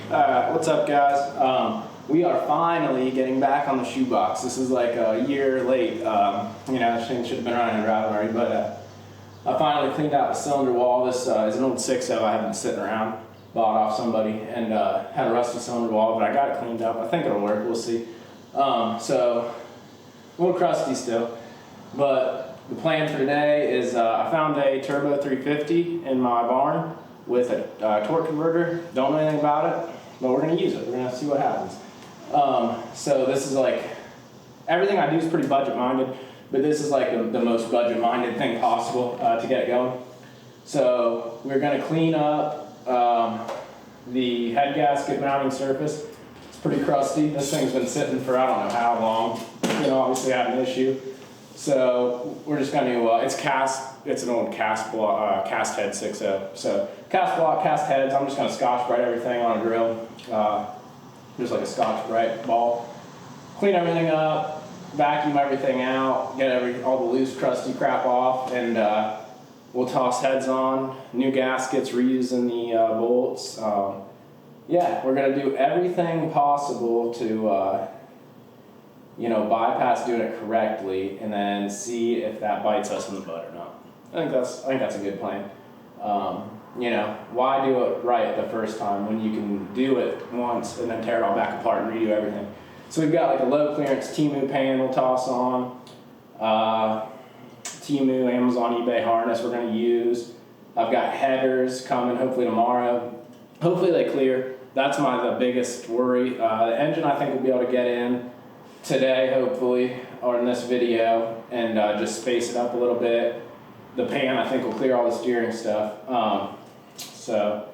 What's up, guys? We are finally getting back on the shoebox. This is like a year late. This thing should have been running and driving already, but I finally cleaned out the cylinder wall. This is an old 6.0 I have been sitting around, bought off somebody, and had a rusty cylinder wall, but I got it cleaned up. I think it'll work, we'll see. So, a little crusty still, but the plan for today is I found a turbo 350 in my barn with a torque converter. Don't know anything about it, but we're going to use it. We're going to see what happens. So this is like, everything I do is pretty budget minded, but this is like the most budget minded thing possible to get it going. So we're going to clean up the head gasket mounting surface. It's pretty crusty. This thing's been sitting for I don't know how long. Obviously I had an issue. So we're just going to, it's an old cast head 6.0. So cast block, cast heads, I'm just going to Scotch-Brite everything on a drill. Just like a Scotch-Brite ball. Clean everything up, vacuum everything out, get all the loose crusty crap off, and we'll toss heads on, new gaskets, reusing the bolts. Yeah, we're going to do everything possible to bypass doing it correctly, and then see if that bites us in the butt or not. I think that's a good plan. Why do it right the first time when you can do it once and then tear it all back apart and redo everything? So we've got like a low clearance Temu pan we'll toss on, Temu, Amazon, eBay harness we're going to use. I've got headers coming hopefully tomorrow. Hopefully they clear. That's the biggest worry. The engine I think we'll be able to get in today hopefully, or in this video, and just space it up a little bit. The pan I think will clear all the steering stuff. So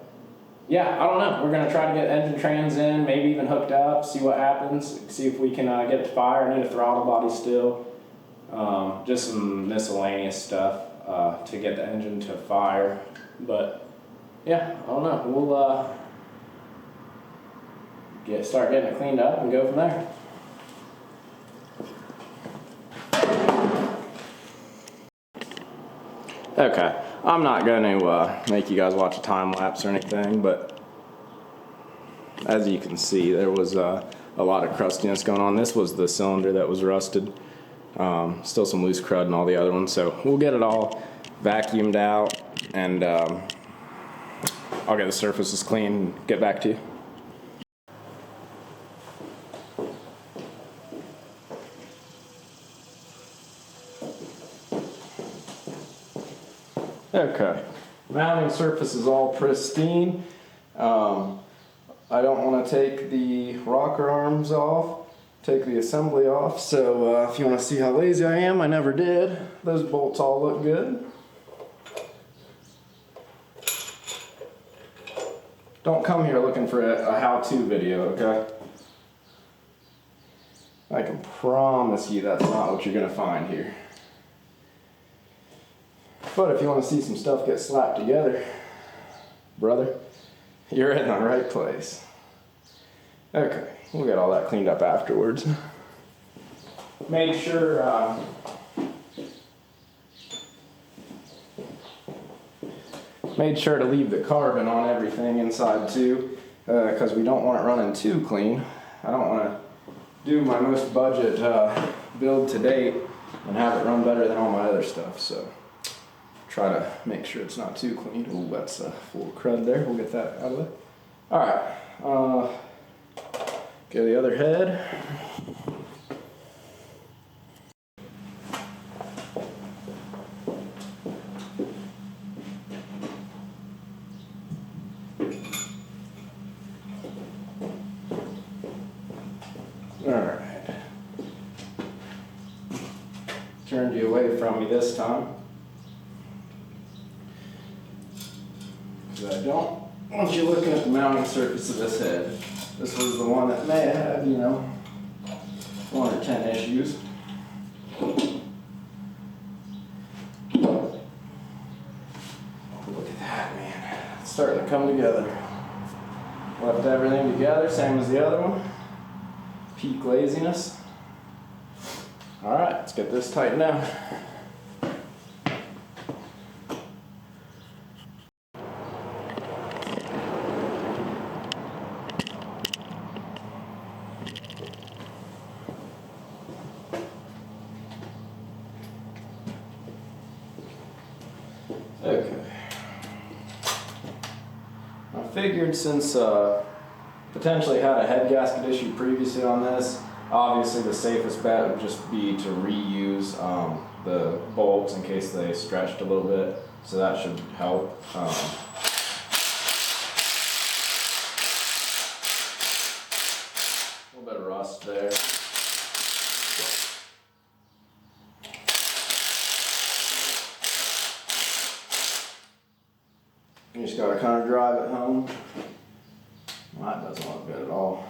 yeah, I don't know. We're going to try to get engine trans in, maybe even hooked up, see what happens, see if we can get it to fire. I need a throttle body still. Just some miscellaneous stuff to get the engine to fire. But yeah, I don't know. We'll start getting it cleaned up and go from there. Okay, I'm not going to make you guys watch a time lapse or anything, but as you can see, there was a lot of crustiness going on. This was the cylinder that was rusted. Still some loose crud in all the other ones, so we'll get it all vacuumed out, and I'll get the surfaces clean and get back to you. Okay, mounting surface is all pristine. I don't want to take the rocker arms off, take the assembly off, so if you want to see how lazy I am, I never did. Those bolts all look good. Don't come here looking for a how-to video, okay? I can promise you that's not what you're going to find here. But if you want to see some stuff get slapped together, brother, you're in the right place. Okay, we'll get all that cleaned up afterwards. Made sure to leave the carbon on everything inside too, because we don't want it running too clean. I don't want to do my most budget build to date and have it run better than all my other stuff, so try to make sure it's not too clean. Ooh, that's full of crud there. We'll get that out of there. All right, get the other head. All right. Turned you away from me this time. I don't want you looking at the mounting surface of this head. This was the one that may have had, 1 or 10 issues. Look at that, man. It's starting to come together. Left everything together, same as the other one. Peak laziness. All right, let's get this tightened down. Okay. I figured since potentially had a head gasket issue previously on this, obviously the safest bet would just be to reuse the bolts in case they stretched a little bit, so that should help. A little bit of rust there. You just gotta kind of drive it home. Well, that doesn't look good at all.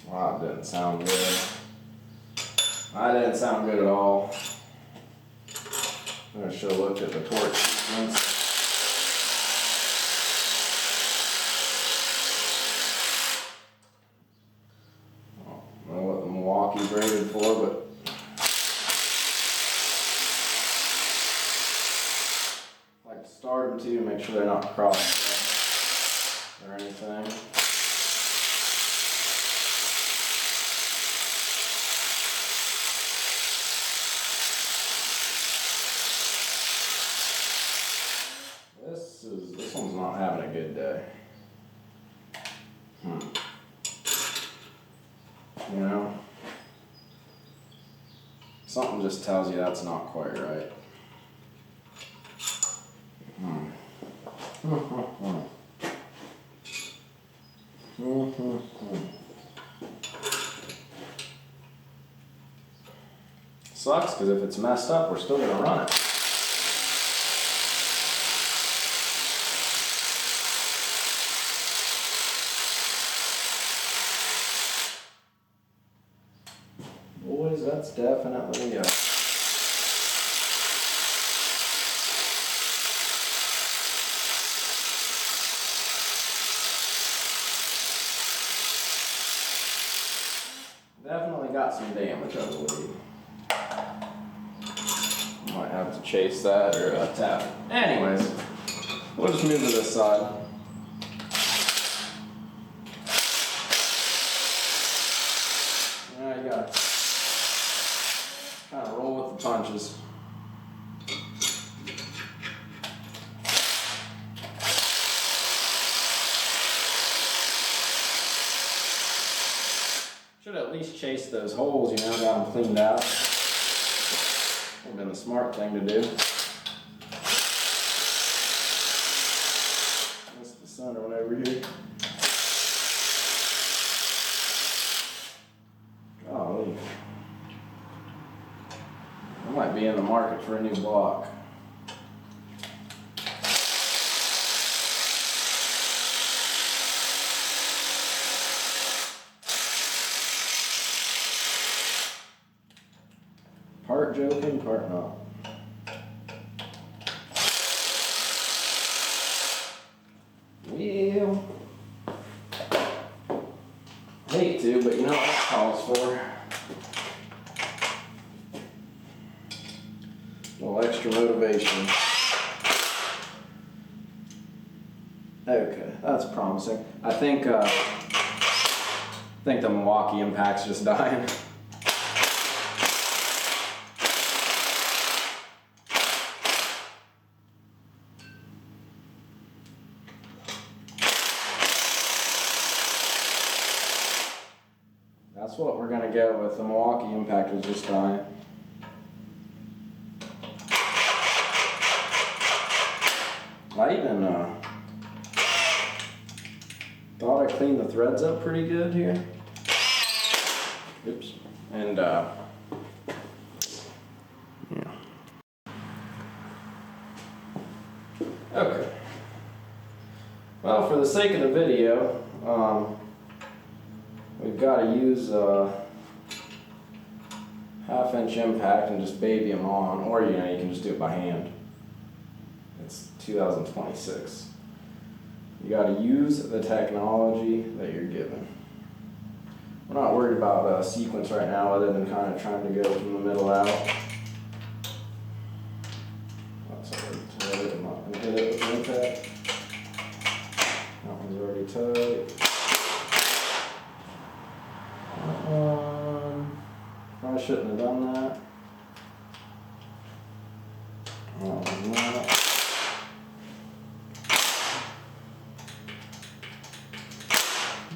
Wow, that didn't sound good. That didn't sound good at all. I should have looked at the torque sequence. Rated for, but I like to start them too, make sure they're not crossed or anything. This one's not having a good day. You know? Something just tells you that's not quite right. Sucks, because if it's messed up, we're still going to run it. Boys, that's definitely definitely got some damage, I believe. Might have to chase that or tap it. Anyways, we'll just move to this side. Now you gotta kind of roll with the punches. Should at least chase those holes, you know, got them cleaned out. Would have been the smart thing to do. Missed the center one over here. Golly. I might be in the market for a new block. Part joking, part not. Well, hate to, but you know what that calls for. A little extra motivation. Okay, that's promising. I think the Milwaukee impact's just dying. That's what we're gonna get with the Milwaukee impact was just dying. I even thought I cleaned the threads up pretty good here. Oops. And yeah. Okay. Well, for the sake of the video, we've got to use a 1/2 inch impact and just baby them on, or you know, you can just do it by hand. It's 2026. You got to use the technology that you're given. We're not worried about sequence right now, other than kind of trying to go from the middle out. That's already tight. I'm not going to hit it with the impact. That one's already tight. I shouldn't have done that. Oh, no.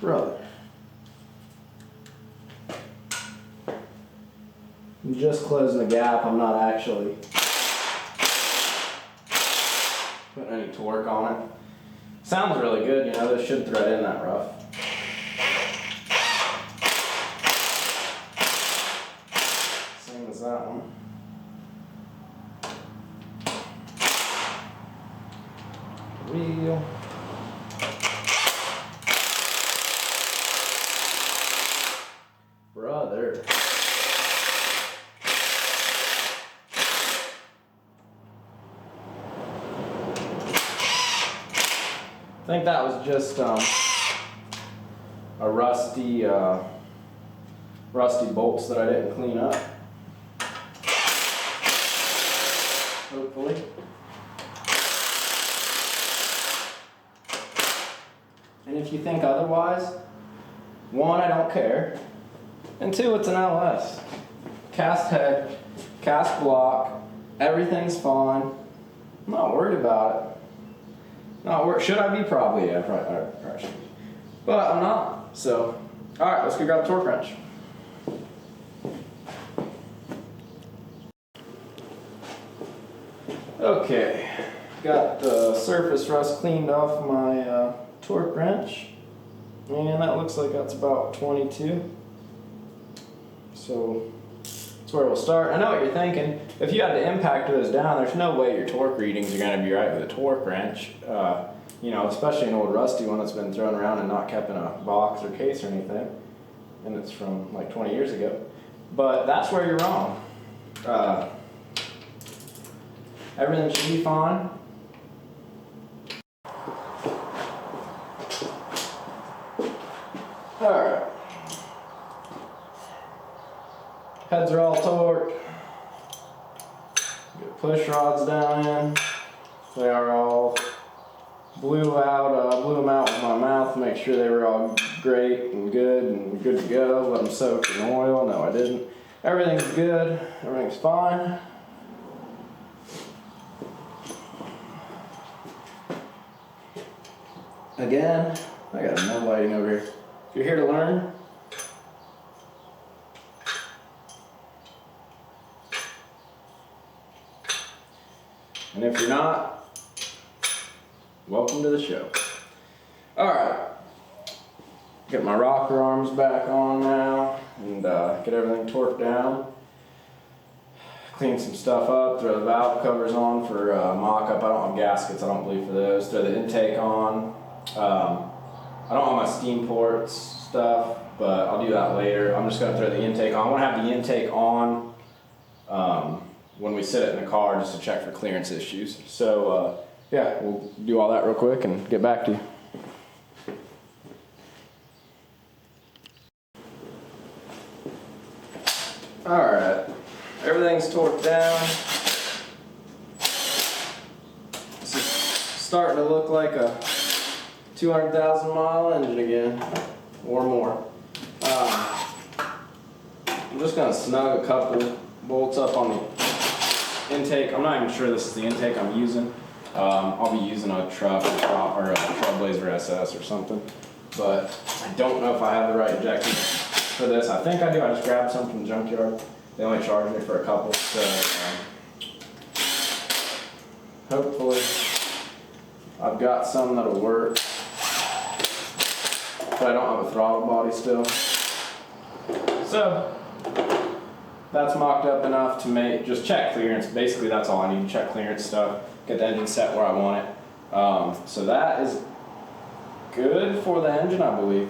Brother. I'm just closing the gap. I'm not actually putting any torque on it. Sounds really good, you know, this should thread in that rough. Same as that one. Wheel. Brother. I think that was just a rusty bolts that I didn't clean up. Hopefully. And if you think otherwise, one, I don't care, and two, it's an LS. Cast head, cast block, everything's fine. I'm not worried about it. Should I be? Probably, yeah, probably should be. But I'm not, so. All right, let's go grab a torque wrench. Okay, got the surface rust cleaned off my torque wrench, and that looks like that's about 22. So that's where we'll start. I know what you're thinking. If you had to impact those down, there's no way your torque readings are going to be right with a torque wrench. You know, especially an old rusty one that's been thrown around and not kept in a box or case or anything, and it's from like 20 years ago. But that's where you're wrong. Everything should be fine. Alright. Heads are all torqued. Get push rods down in. They are all blew them out with my mouth, make sure they were all great and good to go. Let them soak in oil. No, I didn't. Everything's good. Everything's fine. Again, I got no lighting over here. If you're here to learn, and if you're not, welcome to the show. Alright, get my rocker arms back on now and get everything torqued down. Clean some stuff up, throw the valve covers on for mock-up. I don't have gaskets, I don't believe, for those. Throw the intake on. I don't have my steam ports stuff, but I'll do that later. I'm just going to throw the intake on. I want to have the intake on when we sit it in the car just to check for clearance issues. So yeah, we'll do all that real quick and get back to you. Alright, everything's torqued down. This is starting to look like a 200,000 mile engine again, or more. I'm just going to snug a couple bolts up on the intake. I'm not even sure this is the intake I'm using. I'll be using a truck or a Trailblazer SS or something, but I don't know if I have the right injector for this. I think I do. I just grabbed some from the junkyard. They only charged me for a couple, so hopefully I've got some that'll work. But I don't have a throttle body still. So that's mocked up enough to just check clearance. Basically that's all I need to check clearance stuff. Get the engine set where I want it. So that is good for the engine, I believe.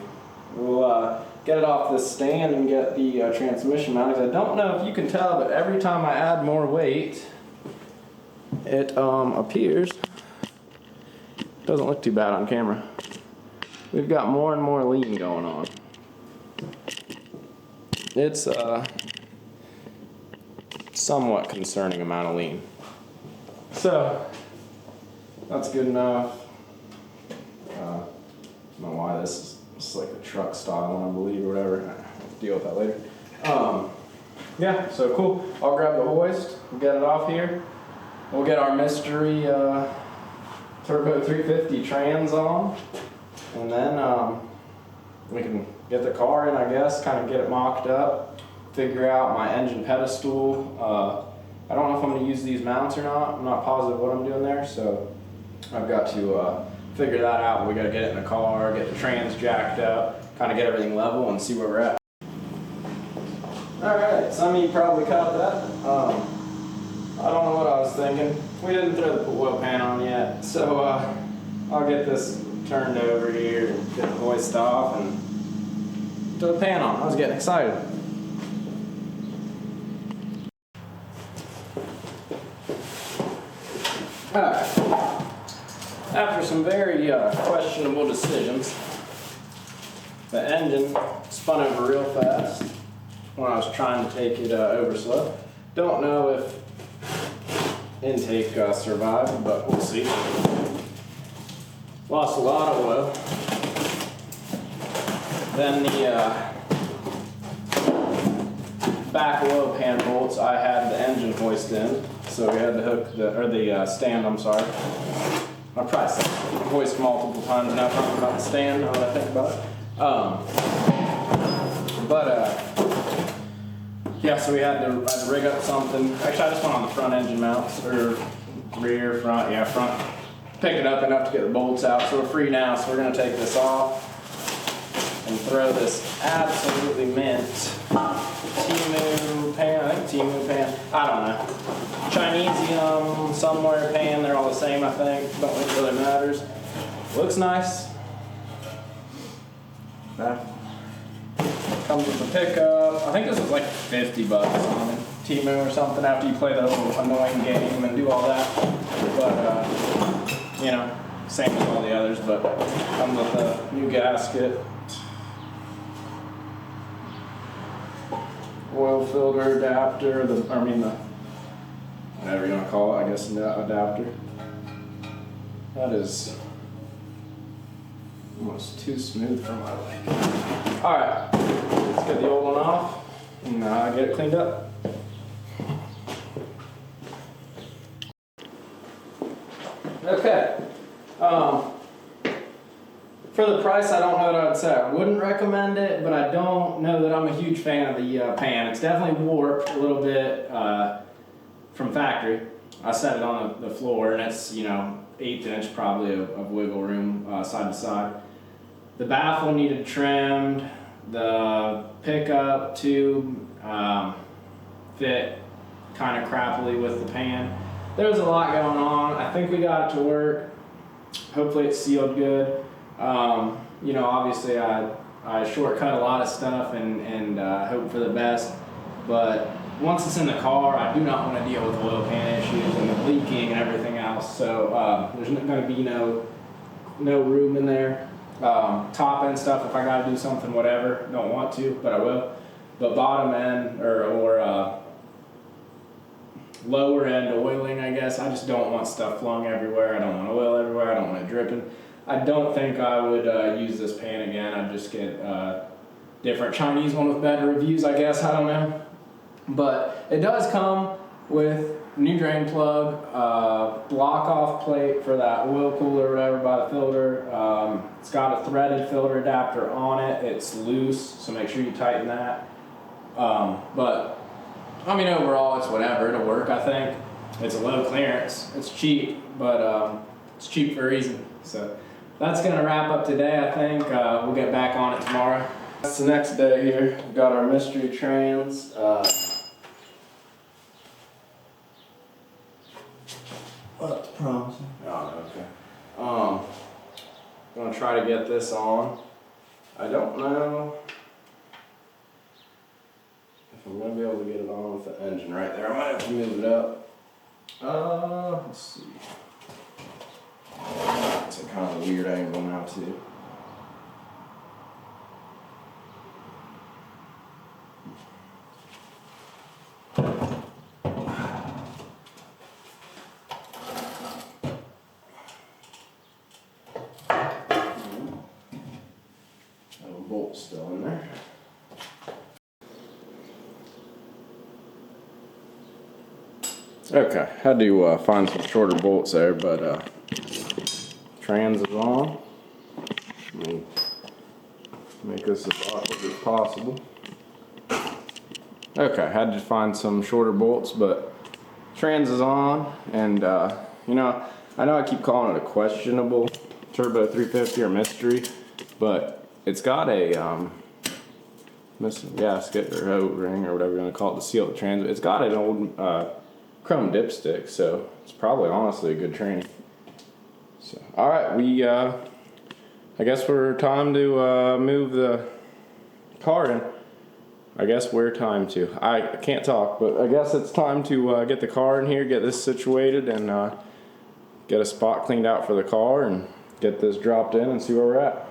We'll get it off this stand and get the transmission mounted. I don't know if you can tell, but every time I add more weight, it appears, doesn't look too bad on camera. We've got more and more lean going on. It's a somewhat concerning amount of lean. So, that's good enough. I don't know why this is like a truck style one, I believe, or whatever. I'll deal with that later. yeah, so cool. I'll grab the hoist, get it off here. We'll get our mystery Turbo 350 trans on, and then we can get the car in, I guess, kind of get it mocked up, figure out my engine pedestal. I don't know if I'm going to use these mounts or not. I'm not positive what I'm doing there, so I've got to figure that out. We got to get it in the car, get the trans jacked up, kind of get everything level and see where we're at. Alright, some of you probably caught that. I don't know what I was thinking. We didn't throw the oil pan on yet, so I'll get this turned over here and get the hoist off and throw the pan on. I was getting excited. Alright. After some very questionable decisions, the engine spun over real fast when I was trying to take it over slow. Don't know if intake survived, but we'll see. Lost a lot of oil. Then the back oil pan bolts, I had the engine hoist in, so we had to hook the stand, I'm sorry. I've probably said hoist multiple times now talking about the stand, now that I think about it. Yeah, so we had to rig up something. Actually, I just went on the front engine mounts, or rear, front, yeah, front. Picked it up enough to get the bolts out, so we're free now, so we're gonna take this off and throw this absolutely mint Timu pan, I think Timu pan, I don't know. Chinesium, somewhere pan, they're all the same, I think. Don't think it really matters. Looks nice. Comes with a pickup. I think this was like 50 bucks on Timu or something after you play the little annoying game and do all that. But, you know, same as all the others, but comes with a new gasket. Oil filter adapter, whatever you want to call it, I guess, adapter. That is almost too smooth for my liking. Alright, let's get the old one off and get it cleaned up. Okay. For the price, I don't know what I would say. I wouldn't recommend it, but I don't know that I'm a huge fan of the pan. It's definitely warped a little bit from factory. I set it on the floor, and it's, you know, 1/8 inch probably of wiggle room side to side. The baffle needed trimmed. The pickup tube fit kind of crappily with the pan. There was a lot going on. I think we got it to work. Hopefully it's sealed good. You know, obviously I shortcut a lot of stuff and hope for the best, but once it's in the car, I do not want to deal with oil pan issues and leaking and everything else, so there's going to be no room in there. Top end stuff, if I got to do something, whatever, don't want to, but I will. But bottom end or lower end oiling, I guess, I just don't want stuff flung everywhere. I don't want oil everywhere. I don't want it dripping. I don't think I would use this pan again. I'd just get a different Chinese one with better reviews, I guess. I don't know. But it does come with new drain plug, block off plate for that oil cooler or whatever by the filter. It's got a threaded filter adapter on it. It's loose, so make sure you tighten that. But I mean, overall, it's whatever. It'll work, I think. It's a low clearance. It's cheap, but it's cheap for a reason. So that's going to wrap up today, I think. We'll get back on it tomorrow. That's the next day here. We've got our mystery trans. That's promising. Oh, okay. I'm going to try to get this on. I don't know if I'm going to be able to get it on with the engine right there. I might have to move it up. Let's see. It's a kind of a weird angle now too. Bolt still in there. Okay, had to find some shorter bolts there, but trans is on. Let me make this as awkward as possible. Okay, had to find some shorter bolts, but trans is on, and you know I keep calling it a questionable turbo 350 or mystery, but it's got a missing gasket or O-ring or whatever you want to call it to seal the trans. It's got an old chrome dipstick, so it's probably honestly a good train. So, all right, I guess we're time to move the car in. I guess we're time to. I can't talk, but I guess it's time to get the car in here, get this situated, and get a spot cleaned out for the car, and get this dropped in and see where we're at.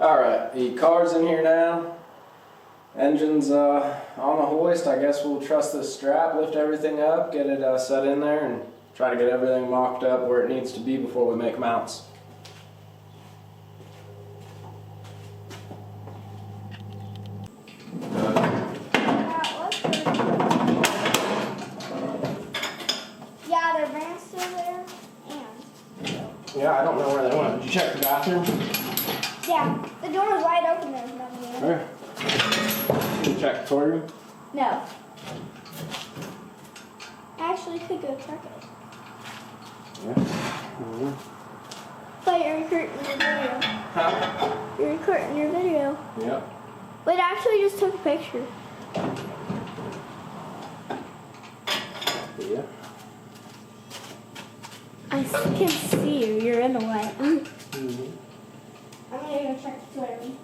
Alright, the car's in here now. Engine's on the hoist. I guess we'll trust this strap, lift everything up, get it set in there, and try to get everything mocked up where it needs to be before we make mounts. Yeah, their van's still there, and... Yeah, I don't know where they went. Did you check the bathroom? Yeah, the door was wide open, there's nothing in it. Where? Did you check the toy room? No. I actually could go check it. Yeah. But you're recording your video. Huh? You're recording your video. Yep. Wait, I actually just took a picture. Yeah. I can see you, you're in the way. Mm-hmm. I'm gonna go check the toy room.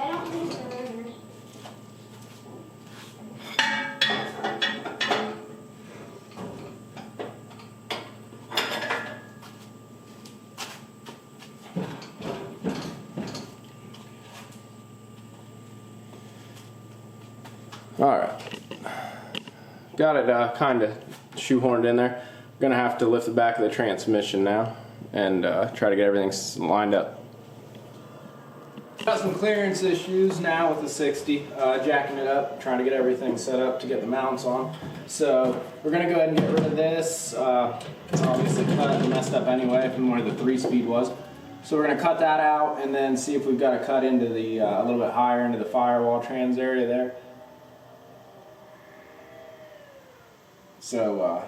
I don't think they're in there. Alright. Got it kind of shoehorned in there. Gonna have to lift the back of the transmission now and try to get everything lined up. Got some clearance issues now with the 60, jacking it up, trying to get everything set up to get the mounts on. So we're gonna go ahead and get rid of this. It's obviously cut and messed up anyway from where the 3-speed was. So we're gonna cut that out and then see if we've got to cut into the a little bit higher into the firewall trans area there. So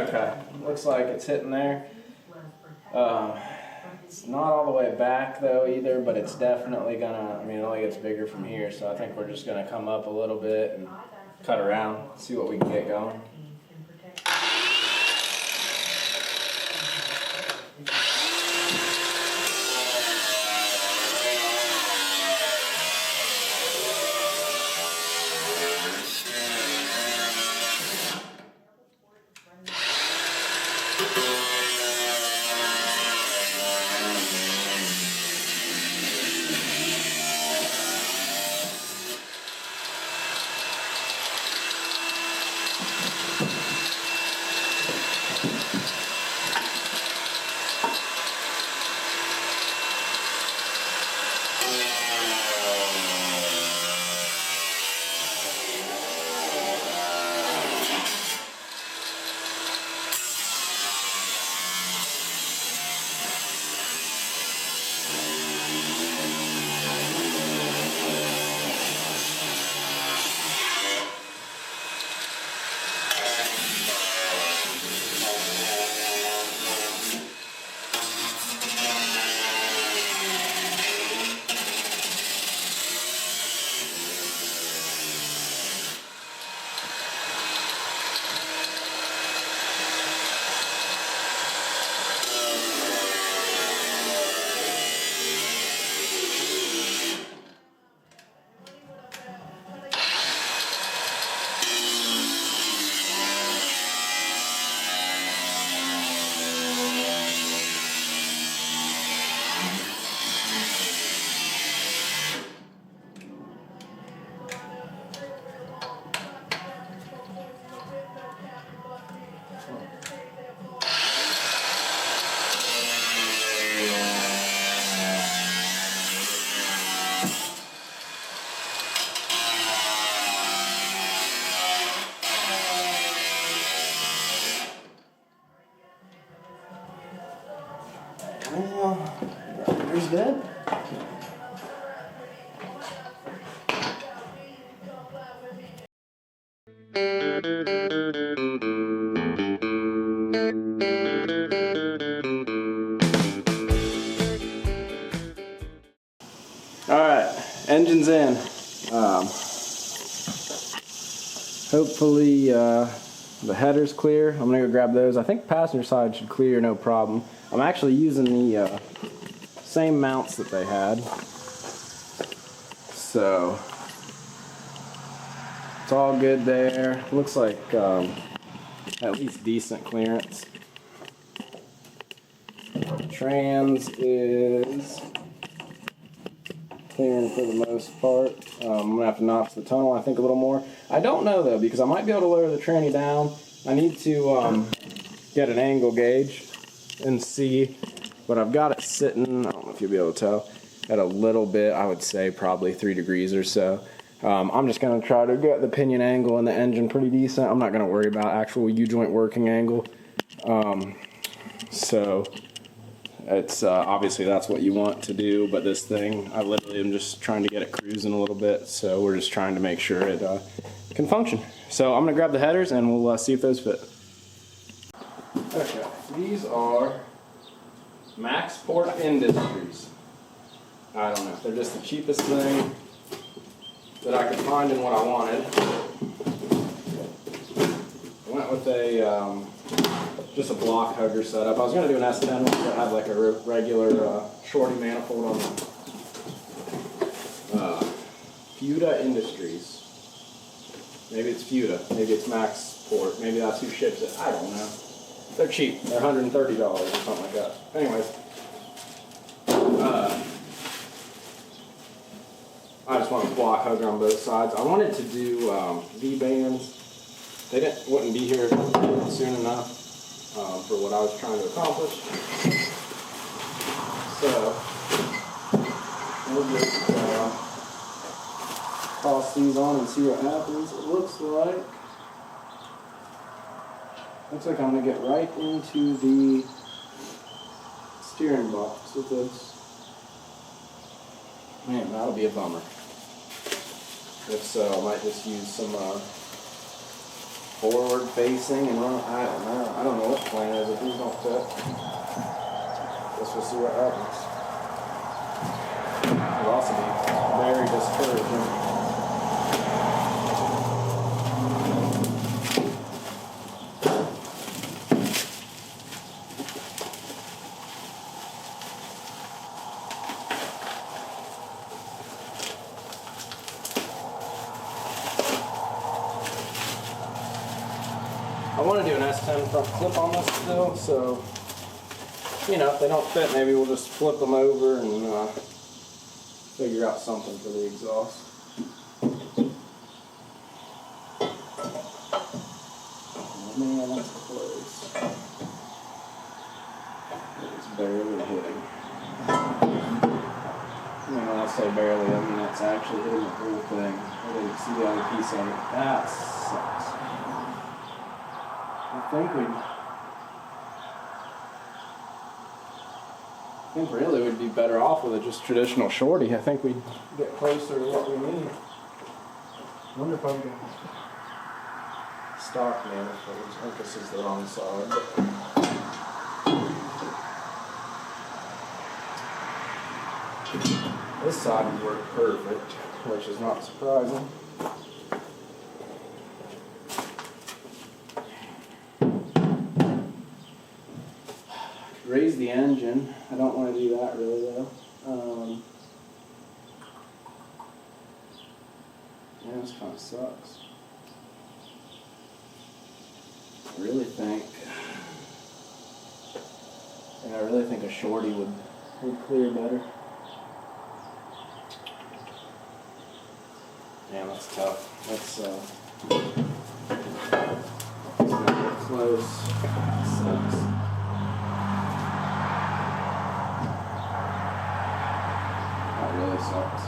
Okay, looks like it's hitting there. It's not all the way back though either, but it's definitely gonna, I mean, it only gets bigger from here, so I think we're just gonna come up a little bit and cut around, see what we can get going. Well, there's good. Alright, engine's in. Hopefully the header's clear. I'm gonna go grab those. I think the passenger side should clear, no problem. I'm actually using the same mounts that they had. So it's all good there. Looks like at least decent clearance. Trans is clearing for the most part. I'm gonna have to notch the tunnel, I think, a little more. I don't know though, because I might be able to lower the tranny down. I need to get an angle gauge and see, but I've got it sitting, I don't know if you'll be able to tell, at a little bit, I would say probably 3 degrees or so. I'm just gonna try to get the pinion angle in the engine pretty decent. I'm not gonna worry about actual U-joint working angle. So it's obviously that's what you want to do, but this thing, I literally am just trying to get it cruising a little bit, so we're just trying to make sure it can function. So I'm gonna grab the headers and we'll see if those fit. Okay, these are Maxport Industries. I don't know, they're just the cheapest thing that I could find in what I wanted. I went with a just a block hugger setup. I was going to do an S10 that had like a regular shorty manifold on the Fuda Industries. Maybe it's Fuda, maybe it's Maxport, maybe that's who ships it. I don't know. They're cheap. They're $130 or something like that. Anyways, I just want a block hugger on both sides. I wanted to do V-bands. They wouldn't be here soon enough for what I was trying to accomplish. So we'll just toss these on and see what happens. It looks like I'm gonna get right into the steering box with this. Man, that'll be a bummer. If so, I might just use some forward facing and run. I don't know. I don't know what the plan is if these don't fit. Guess we'll see what happens. It'll also be very discouraging. I want to do an S10 front clip on this still, so, you know, if they don't fit, maybe we'll just flip them over and figure out something for the exhaust. Oh man, that's close. It's barely hitting. When I say barely, I mean that's actually hitting the whole thing. I didn't see the other piece of it. That sucks. I think really we'd be better off with a just traditional shorty. I think we'd get closer to what we need. I wonder if I'm going to stock manifolds. I think this is the wrong side. This side would work perfect, which is not surprising. Raise the engine. I don't want to do that really though. Yeah, this kind of sucks. I really think a shorty would clear better. Damn, that's tough. That's not close. That sucks. Really sucks.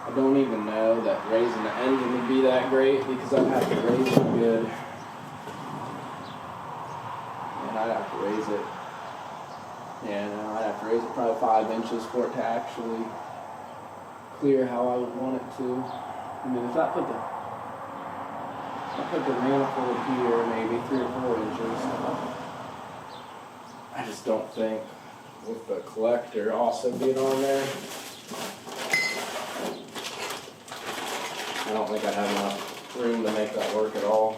I don't even know that raising the engine would be that great because I'd have to raise it good. And I'd have to raise it. Yeah, no, I'd have to raise it probably 5 inches for it to actually clear how I would want it to. I mean, if I put the manifold here, maybe 3 or 4 inches. I just don't think with the collector also being on there, I don't think I'd have enough room to make that work at all.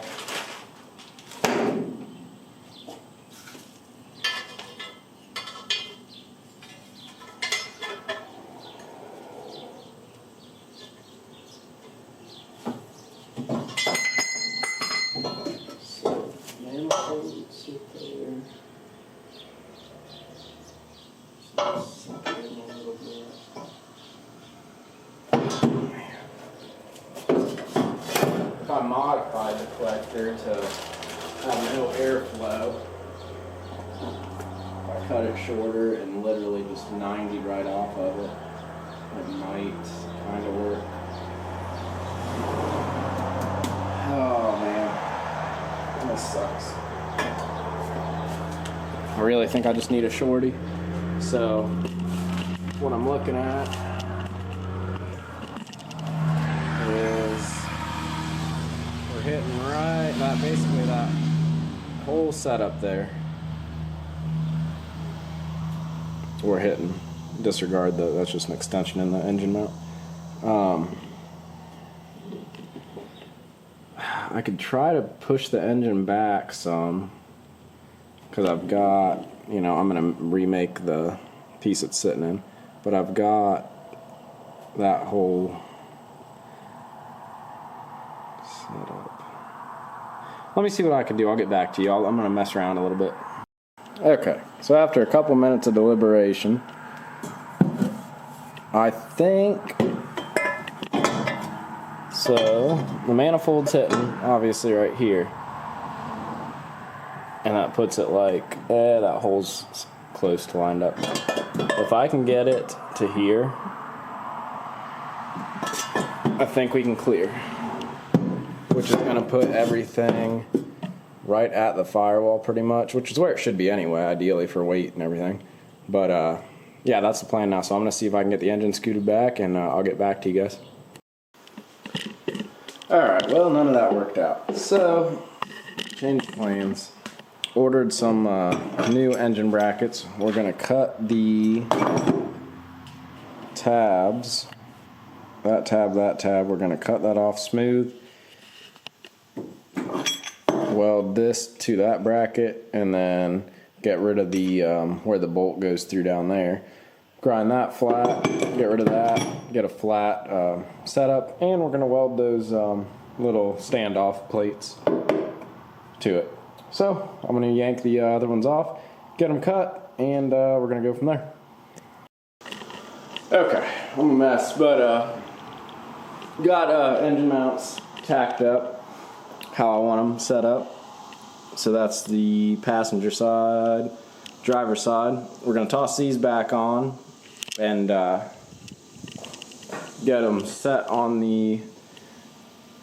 If I modified the collector to have no airflow, if I cut it shorter and literally just 90 right off of it, it might kind of work. Oh man, this sucks. I really think I just need a shorty. So what I'm looking at is we're hitting right that basically that whole setup there. We're hitting. Disregard that's just an extension in the engine mount. I could try to push the engine back some because I've got, you know, I'm gonna remake the piece it's sitting in, but I've got that whole setup. Let me see what I can do. I'll get back to you. I'm gonna mess around a little bit. Okay, so after a couple minutes of deliberation, I think so. The manifold's hitting obviously right here, and that puts it like that hole's close to lined up. If I can get it to here, I think we can clear, which is going to put everything right at the firewall pretty much, which is where it should be anyway, ideally for weight and everything. But yeah, that's the plan now. So I'm going to see if I can get the engine scooted back, and I'll get back to you guys. Alright, well, none of that worked out. So, changed plans. Ordered some new engine brackets. We're going to cut the tabs. That tab. We're going to cut that off smooth. Weld this to that bracket, and then get rid of the where the bolt goes through down there. Grind that flat, get rid of that, get a flat setup, and we're going to weld those little standoff plates to it. So I'm going to yank the other ones off, get them cut, and we're going to go from there. Okay, I'm a mess, but got engine mounts tacked up how I want them set up. So that's the passenger side, driver side. We're going to toss these back on and get them set on the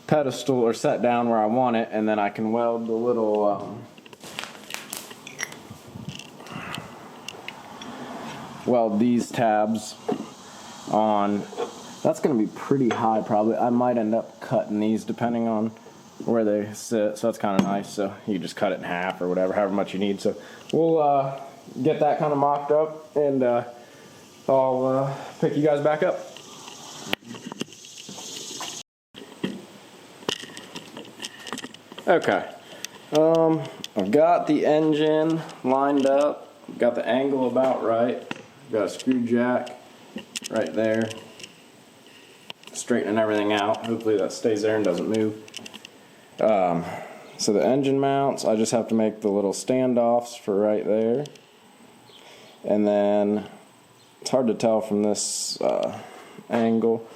pedestal, or set down where I want it, and then I can weld the little weld these tabs on. That's going to be pretty high probably. I might end up cutting these depending on where they sit, so that's kind of nice. So you just cut it in half or whatever, however much you need. So we'll get that kind of mocked up, and I'll pick you guys back up. Okay, I've got the engine lined up, got the angle about right, got a screw jack right there, straightening everything out. Hopefully that stays there and doesn't move. So the engine mounts, I just have to make the little standoffs for right there, and then it's hard to tell from this angle,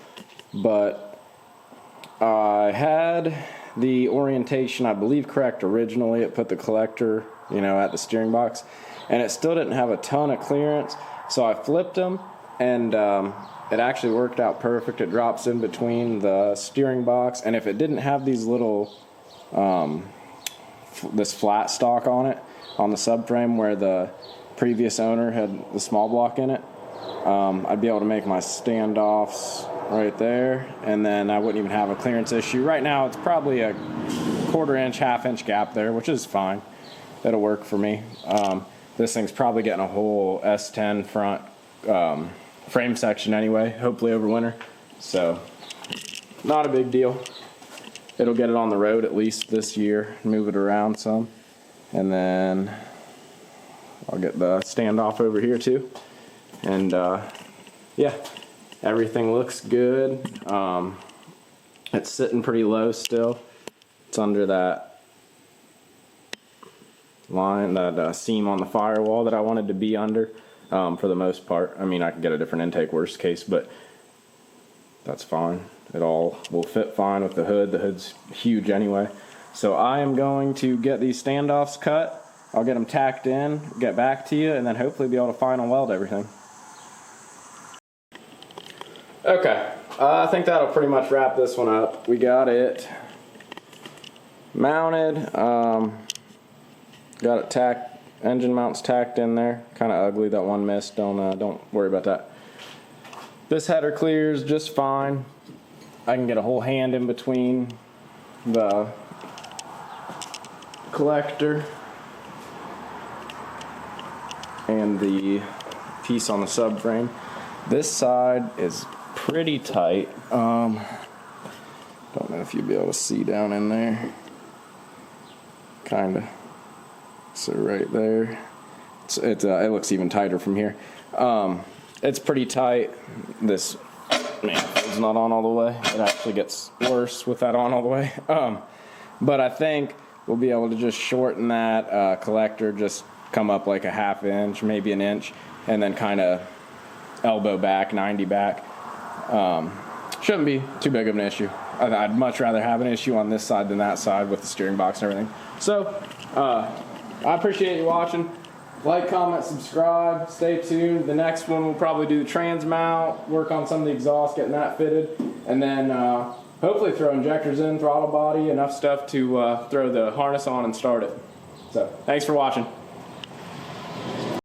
but I had the orientation, I believe, correct originally. It put the collector, at the steering box, and it still didn't have a ton of clearance, so I flipped them, and it actually worked out perfect. It drops in between the steering box, and if it didn't have these little this flat stock on it, on the subframe where the previous owner had the small block in it, I'd be able to make my standoffs right there, and then I wouldn't even have a clearance issue. Right now it's probably a quarter-inch, half-inch gap there, which is fine. That'll work for me. This thing's probably getting a whole S10 front frame section anyway, hopefully over winter, so not a big deal. It'll get it on the road at least this year, move it around some, and then I'll get the standoff over here too. And yeah, everything looks good. It's sitting pretty low still. It's under that line, that seam on the firewall that I wanted to be under, for the most part. I mean, I could get a different intake worst case, but that's fine. It all will fit fine with the hood. The hood's huge anyway. So I am going to get these standoffs cut. I'll get them tacked in, get back to you, and then hopefully be able to final weld everything. Okay, I think that'll pretty much wrap this one up. We got it mounted, got it tacked, engine mounts tacked in there. Kind of ugly, that one missed. Don't worry about that. This header clears just fine. I can get a whole hand in between the collector and the piece on the subframe. This side is pretty tight. Don't know if you'll be able to see down in there. Kinda. So right there. It looks even tighter from here. It's pretty tight. This is not on all the way. It actually gets worse with that on all the way. But I think we'll be able to just shorten that collector, just come up like a half inch, maybe an inch, and then kind of elbow back, 90 back. Shouldn't be too big of an issue. I'd much rather have an issue on this side than that side with the steering box and everything. So I appreciate you watching. Like, comment, subscribe, stay tuned. The next one we'll probably do the trans mount, work on some of the exhaust, getting that fitted, and then hopefully throw injectors in, throttle body, enough stuff to throw the harness on and start it. So thanks for watching.